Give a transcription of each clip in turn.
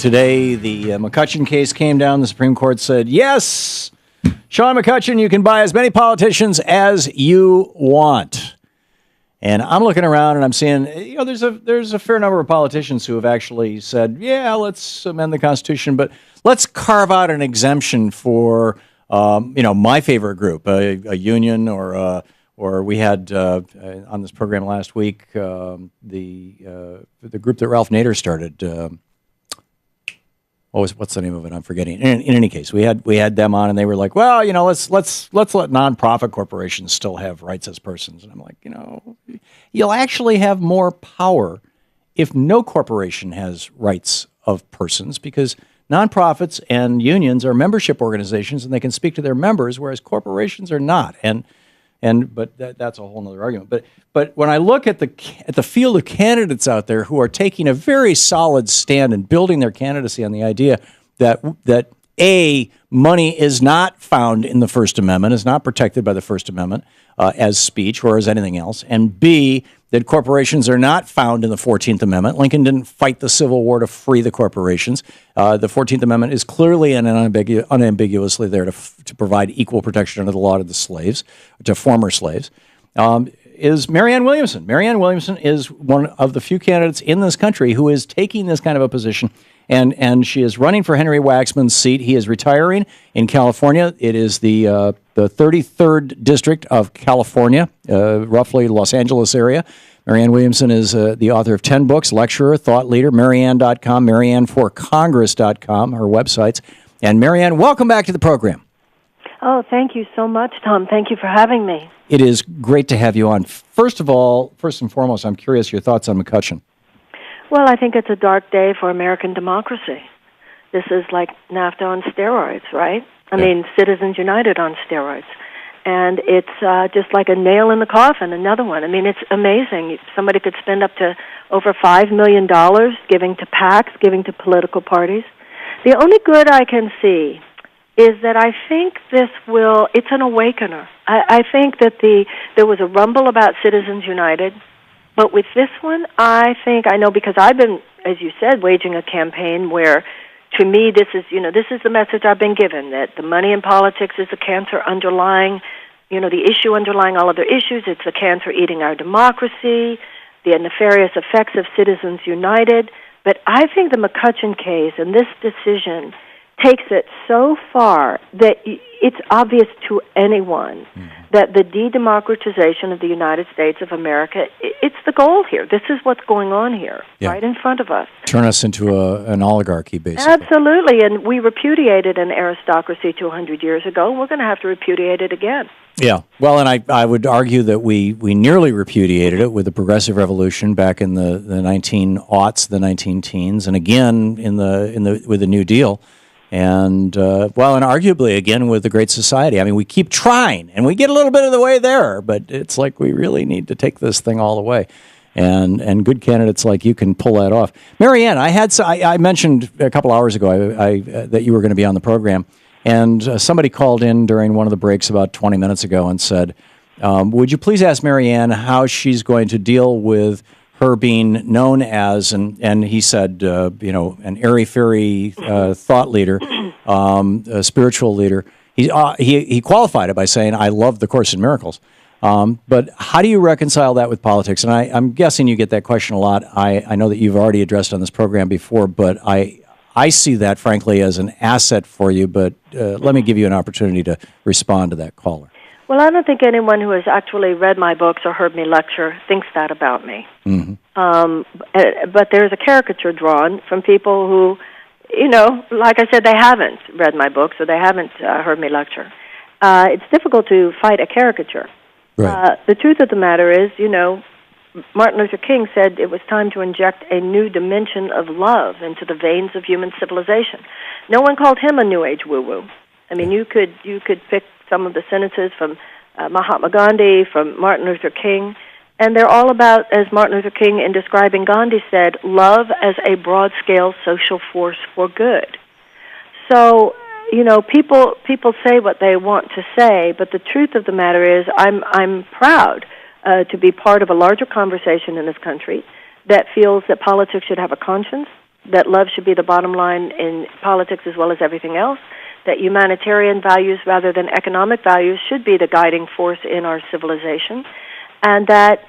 Today, the McCutcheon case came down. The Supreme Court said, yes, Sean McCutcheon, you can buy as many politicians as you want. And I'm looking around and I'm seeing, there's a fair number of politicians who have actually said, yeah, let's amend the Constitution, but let's carve out an exemption for, my favorite group, a union or we had on this program last week the group that Ralph Nader started. What's the name of it? I'm forgetting. In any case, we had them on, and they were like, well, let's let nonprofit corporations still have rights as persons. And I'm like, you'll actually have more power if no corporation has rights of persons, because nonprofits and unions are membership organizations, and they can speak to their members, whereas corporations are not. But that's a whole other argument. But when I look at the field of candidates out there who are taking a very solid stand and building their candidacy on the idea that A, money is not found in the First Amendment, is not protected by the First Amendment as speech or as anything else, and B, that corporations are not found in the 14th Amendment. Lincoln didn't fight the Civil War to free the corporations. The 14th Amendment is clearly and unambiguously there to provide equal protection under the law to the slaves, to former slaves, is Marianne Williamson. Marianne Williamson is one of the few candidates in this country who is taking this kind of a position, and she is running for Henry Waxman's seat. He is retiring in California. It is the 33rd District of California, roughly Los Angeles area. Marianne Williamson is the author of 10 books, lecturer, thought leader, Marianne.com, MarianneForCongress.com, her websites. And Marianne, welcome back to the program. Oh, thank you so much, Tom. Thank you for having me. It is great to have you on. First and foremost, I'm curious your thoughts on McCutcheon. Well, I think it's a dark day for American democracy. This is like NAFTA on steroids, right? I mean, Citizens United on steroids. And it's just like a nail in the coffin, another one. I mean, it's amazing. Somebody could spend up to over $5 million giving to PACs, giving to political parties. The only good I can see is that I think it's an awakener. I think that there was a rumble about Citizens United, but with this one, I know because I've been, as you said, waging a campaign where, to me, this is the message I've been given, that the money in politics is the cancer underlying, the issue underlying all other issues. It's the cancer eating our democracy, the nefarious effects of Citizens United. But I think the McCutcheon case and this decision takes it so far that it's obvious to anyone that the de-democratization of the United States of America, it's the goal here. This is what's going on here, right in front of us. Turn us into an oligarchy, basically. Absolutely, and we repudiated an aristocracy 200 years ago, and we're going to have to repudiate it again. Yeah, well, and I would argue that we nearly repudiated it with the Progressive Revolution back in the 19-aughts, the 19-teens, and again with the New Deal. And, and arguably, again, with the Great Society. I mean, we keep trying, and we get a little bit of the way there, but it's like we really need to take this thing all the way. And good candidates like you can pull that off. Marianne, I mentioned a couple hours ago that you were going to be on the program, and somebody called in during one of the breaks about 20 minutes ago and said, would you please ask Marianne how she's going to deal with her being known as, and he said, an airy-fairy thought leader, a spiritual leader. He qualified it by saying, I love the Course in Miracles. But how do you reconcile that with politics? And I'm guessing you get that question a lot. I know that you've already addressed on this program before, but I see that, frankly, as an asset for you. But let me give you an opportunity to respond to that caller. Well, I don't think anyone who has actually read my books or heard me lecture thinks that about me. Mm-hmm. But there's a caricature drawn from people who, like I said, they haven't read my books or they haven't heard me lecture. It's difficult to fight a caricature. Right. The truth of the matter is, Martin Luther King said it was time to inject a new dimension of love into the veins of human civilization. No one called him a New Age woo-woo. I mean, you could pick some of the sentences from Mahatma Gandhi, from Martin Luther King, and they're all about, as Martin Luther King in describing Gandhi said, love as a broad-scale social force for good. So, people say what they want to say, but the truth of the matter is I'm proud to be part of a larger conversation in this country that feels that politics should have a conscience, that love should be the bottom line in politics as well as everything else, that humanitarian values rather than economic values should be the guiding force in our civilization, and that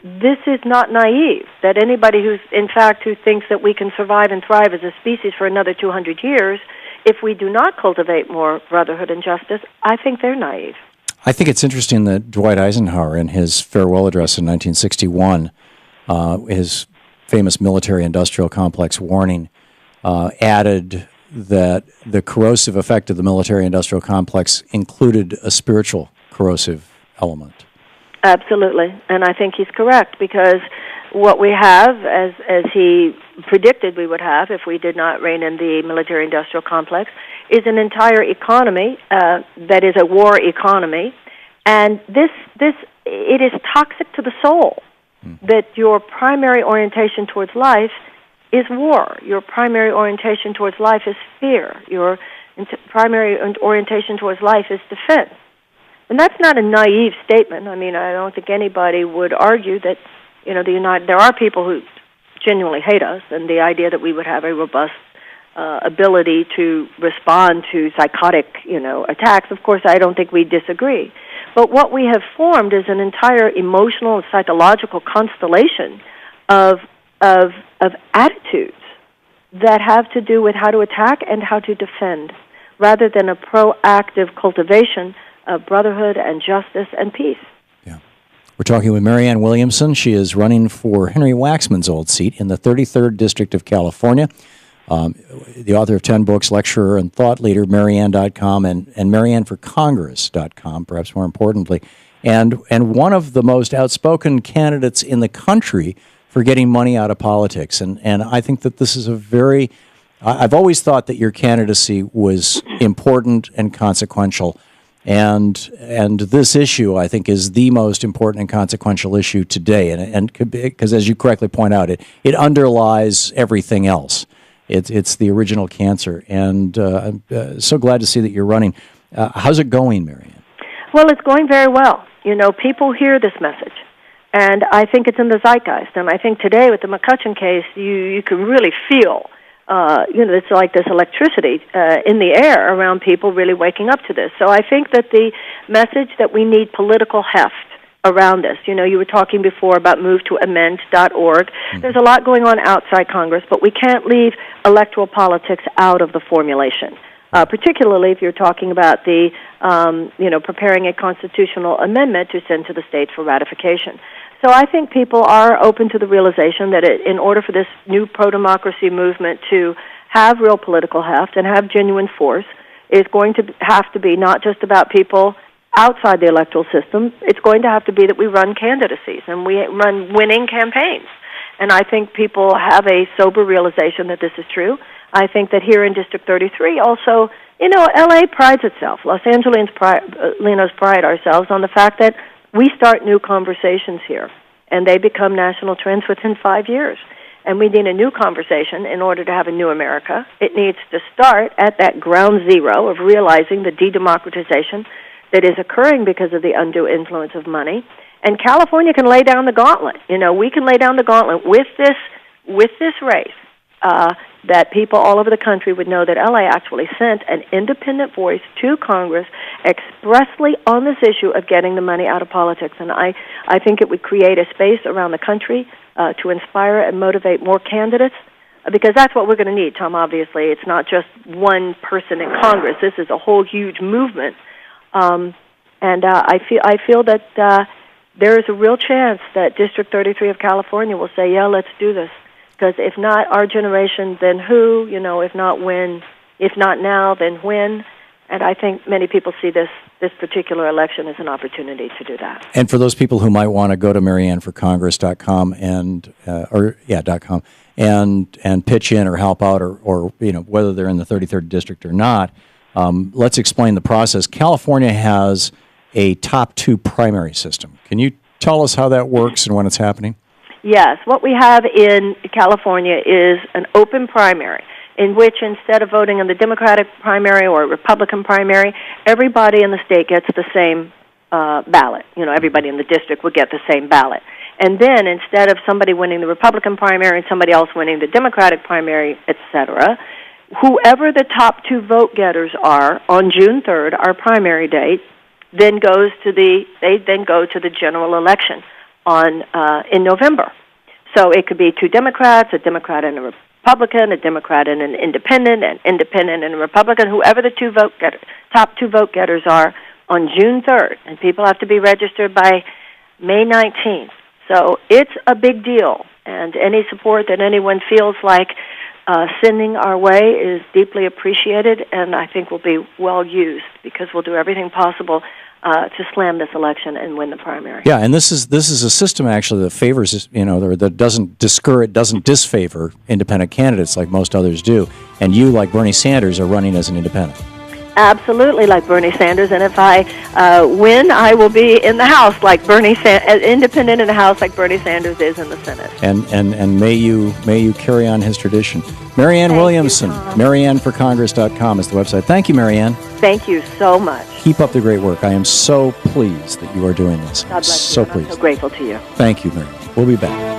this is not naive, that anybody who thinks that we can survive and thrive as a species for another 200 years, if we do not cultivate more brotherhood and justice, I think they're naive. I think it's interesting that Dwight Eisenhower, in his farewell address in 1961, his famous military-industrial complex warning, added that the corrosive effect of the military-industrial complex included a spiritual corrosive element. Absolutely, and I think he's correct, because what we have, as he predicted we would have if we did not rein in the military-industrial complex, is an entire economy that is a war economy, and it is toxic to the soul. That your primary orientation towards life is war. Your primary orientation towards life is fear. Your primary orientation towards life is defense. And that's not a naive statement. I mean, I don't think anybody would argue that, there are people who genuinely hate us, and the idea that we would have a robust ability to respond to psychotic, attacks, of course, I don't think we disagree. But what we have formed is an entire emotional and psychological constellation of attitudes that have to do with how to attack and how to defend, rather than a proactive cultivation of brotherhood and justice and peace. Yeah. We're talking with Marianne Williamson. She is running for Henry Waxman's old seat in the 33rd District of California. The author of 10 books, lecturer and thought leader, Marianne.com and MarianneForCongress.com, perhaps more importantly, and one of the most outspoken candidates in the country for getting money out of politics. And I think that this is I've always thought that your candidacy was important and consequential. And this issue, I think, is the most important and consequential issue today. And because, as you correctly point out, it underlies everything else. It's the original cancer, and I'm so glad to see that you're running. How's it going, Marianne? Well, it's going very well. People hear this message, and I think it's in the zeitgeist. And I think today with the McCutcheon case, you can really feel, it's like this electricity in the air around people really waking up to this. So I think that the message that we need political heft around this. You were talking before about movetoamend.org. Mm-hmm. There's a lot going on outside Congress, but we can't leave electoral politics out of the formulation, particularly if you're talking about the, preparing a constitutional amendment to send to the states for ratification. So I think people are open to the realization that in order for this new pro-democracy movement to have real political heft and have genuine force, it's going to have to be not just about people outside the electoral system. It's going to have to be that we run candidacies and we run winning campaigns. And I think people have a sober realization that this is true. I think that here in District 33 also, LA prides itself, Los Angeles pride ourselves on the fact that we start new conversations here, and they become national trends within 5 years. And we need a new conversation in order to have a new America. It needs to start at that ground zero of realizing the de-democratization that is occurring because of the undue influence of money. And California can lay down the gauntlet. We can lay down the gauntlet with this race, that people all over the country would know that LA actually sent an independent voice to Congress expressly on this issue of getting the money out of politics. And I think it would create a space around the country to inspire and motivate more candidates, because that's what we're going to need, Tom, obviously. It's not just one person in Congress. This is a whole huge movement. I feel that there is a real chance that District 33 of California will say, yeah, let's do this. Because if not our generation, then who? If not when? If not now, then when? And I think many people see this particular election as an opportunity to do that. And for those people who might want to go to MarianneForCongress.com .com and pitch in or help out or whether they're in the 33rd district or not, let's explain the process. California has a top 2 primary system. Can you tell us how that works and when it's happening? Yes. What we have in California is an open primary in which instead of voting in the Democratic primary or Republican primary, everybody in the state gets the same ballot. Everybody in the district would get the same ballot. And then instead of somebody winning the Republican primary and somebody else winning the Democratic primary, etc., whoever the top two vote getters are on June 3rd, our primary date, then go to the general election in November. So it could be two Democrats, a Democrat and a Republican, a Democrat and an independent and a Republican, whoever the top two vote getters are on June 3rd. And people have to be registered by May 19th. So it's a big deal. And any support that anyone feels like sending our way is deeply appreciated, and I think will be well used, because we'll do everything possible to slam this election and win the primary. Yeah, and this is a system actually that favors, or that doesn't disfavor independent candidates like most others do. And you, like Bernie Sanders, are running as an independent. Absolutely, like Bernie Sanders, and if I win, I will be in the House like independent in the House like Bernie Sanders is in the Senate. And may you carry on his tradition. Marianne Williamson, MarianneForCongress.com is the website. Thank you, Marianne. Thank you so much. Keep up the great work. I am so pleased that you are doing this. God bless so you. pleased. I'm so grateful to you. Thank you, Marianne. We'll be back.